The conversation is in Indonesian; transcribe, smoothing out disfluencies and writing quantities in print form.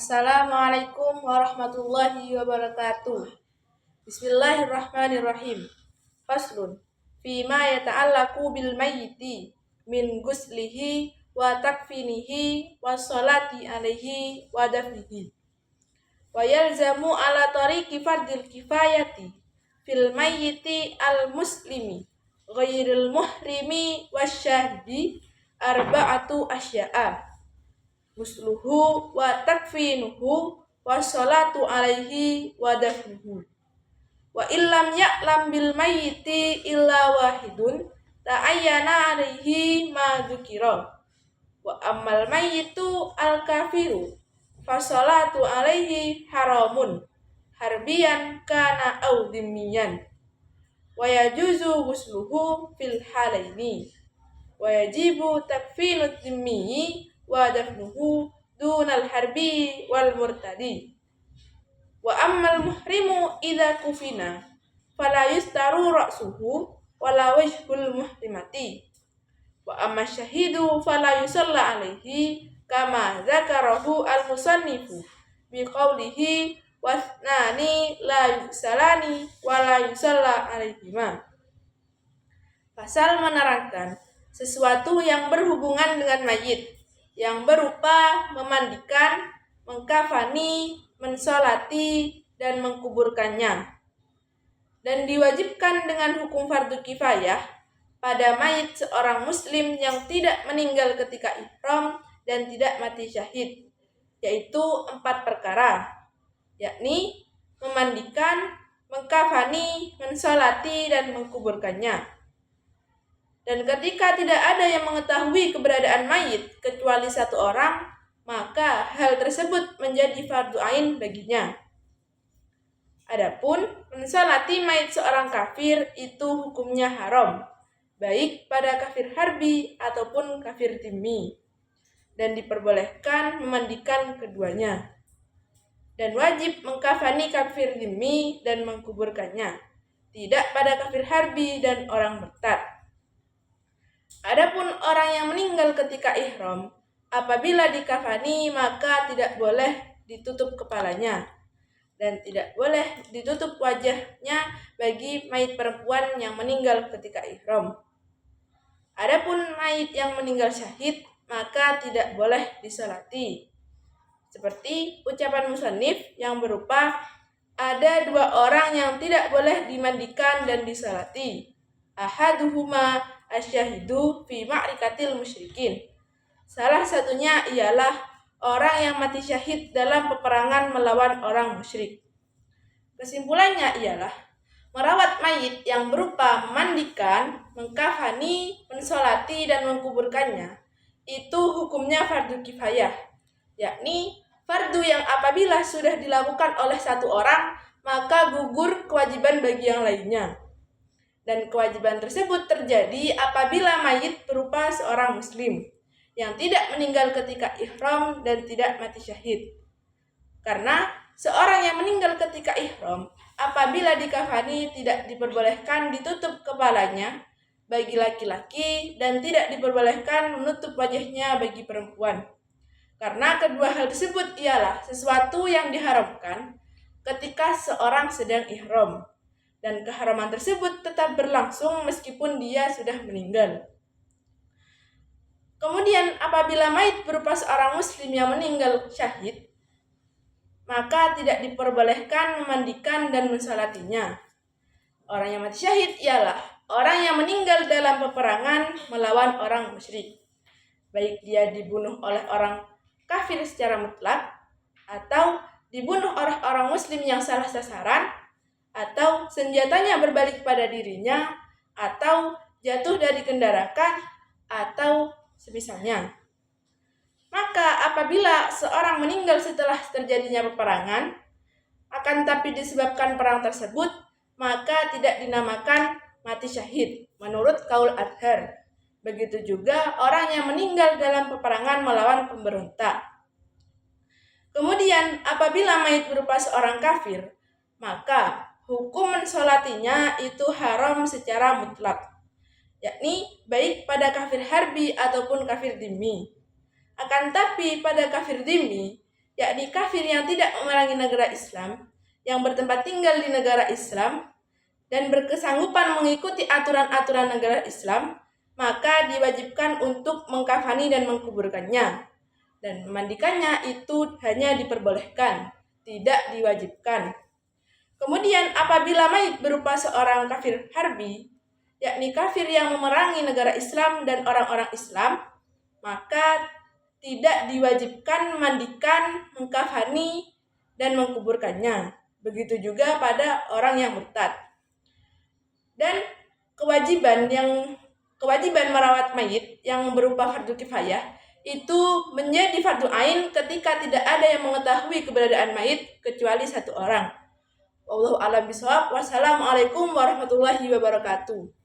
Assalamualaikum warahmatullahi wabarakatuh. Bismillahirrahmanirrahim. Faslun. Fima yata'allaku bil mayyiti min guslihi wa takfinihi wa sholati alaihi wa dafnihi. Wa yalzamu ala tariqi fardil kifayati fil mayyiti al muslimi ghairil muhrimi wasyahidi arba'atu asya'a. Gusluhu wa takfinuhu wa sholatu alaihi wa dafnuhu. Wa illam ya'lam bil mayyiti illa wahidun ta'ayyana alaihi ma dzukira. Wa ammal mayyitu al kafiru fa sholatu alaihi haramun harbiyan kana aw dhimmiyan. Wa yajuzu gusluhu fil halaini. Wa yajibu takfinu dhimmi wa dafnuhu dunal harbi wal murtadi. Wa ammal muhrimu idza kufina fala yustaru ra'suhu wala wajhul muhrimati. Wa amma syahidu fala yusalla alaihi kama zakarahu al musannifu bi qawlihi wasnani la yusalani wala yusalla alaihima. Pasal menerangkan sesuatu yang berhubungan dengan mayit, yang berupa memandikan, mengkafani, mensolati, dan mengkuburkannya. Dan diwajibkan dengan hukum fardu kifayah pada mayit seorang muslim yang tidak meninggal ketika ihram dan tidak mati syahid, yaitu 4 perkara, yakni memandikan, mengkafani, mensolati, dan mengkuburkannya. Dan ketika tidak ada yang mengetahui keberadaan mayit kecuali 1 orang, maka hal tersebut menjadi fardu ain baginya. Adapun mensolati mayit seorang kafir itu hukumnya haram, baik pada kafir harbi ataupun kafir dhimmi, dan diperbolehkan memandikan keduanya. Dan wajib mengkafani kafir dhimmi dan mengkuburkannya, tidak pada kafir harbi dan orang murtad. Adapun orang yang meninggal ketika ihram, apabila dikafani maka tidak boleh ditutup kepalanya dan tidak boleh ditutup wajahnya bagi mayit perempuan yang meninggal ketika ihram. Adapun mayit yang meninggal syahid maka tidak boleh disolati. Seperti ucapan musannif yang berupa ada 2 orang yang tidak boleh dimandikan dan disolati. Ahaduhuma asyahidu fi ma'rikatil musyrikin. Salah satunya ialah orang yang mati syahid dalam peperangan melawan orang musyrik. Kesimpulannya ialah merawat mayit yang berupa memandikan, mengkafani, mensolati, dan mengkuburkannya itu hukumnya fardu kifayah, yakni fardu yang apabila sudah dilakukan oleh 1 orang maka gugur kewajiban bagi yang lainnya. Dan kewajiban tersebut terjadi apabila mayit berupa seorang muslim yang tidak meninggal ketika ihram dan tidak mati syahid. Karena seorang yang meninggal ketika ihram apabila dikafani tidak diperbolehkan ditutup kepalanya bagi laki-laki dan tidak diperbolehkan menutup wajahnya bagi perempuan. Karena kedua hal tersebut ialah sesuatu yang diharamkan ketika seorang sedang ihram. Dan keharaman tersebut tetap berlangsung meskipun dia sudah meninggal. Kemudian apabila mayit berupa seorang muslim yang meninggal syahid, maka tidak diperbolehkan memandikan dan mensolatinya. Orang yang mati syahid ialah orang yang meninggal dalam peperangan melawan orang musyrik, baik dia dibunuh oleh orang kafir secara mutlak, atau dibunuh oleh orang muslim yang salah sasaran, atau senjatanya berbalik pada dirinya, atau jatuh dari kendaraan, atau semisalnya. Maka apabila seorang meninggal setelah terjadinya peperangan, akan tapi disebabkan perang tersebut, maka tidak dinamakan mati syahid menurut kaul adhar. Begitu juga orang yang meninggal dalam peperangan melawan pemberontak. Kemudian apabila mayit berupa seorang kafir, maka hukum mensolatinya itu haram secara mutlak, yakni baik pada kafir harbi ataupun kafir dhimmi. Akan tapi pada kafir dhimmi yakni kafir yang tidak memerangi negara Islam, yang bertempat tinggal di negara Islam, dan berkesanggupan mengikuti aturan-aturan negara Islam, maka diwajibkan untuk mengkafani dan mengkuburkannya. Dan memandikannya itu hanya diperbolehkan, tidak diwajibkan. Kemudian apabila mayit berupa seorang kafir harbi, yakni kafir yang memerangi negara Islam dan orang-orang Islam, maka tidak diwajibkan memandikan, mengkafani, dan mengkuburkannya. Begitu juga pada orang yang murtad. Dan kewajiban merawat mayit yang berupa fardu kifayah itu menjadi fardu ain ketika tidak ada yang mengetahui keberadaan mayit kecuali satu orang. Wallahu a'lam bishawab. Wassalamualaikum warahmatullahi wabarakatuh.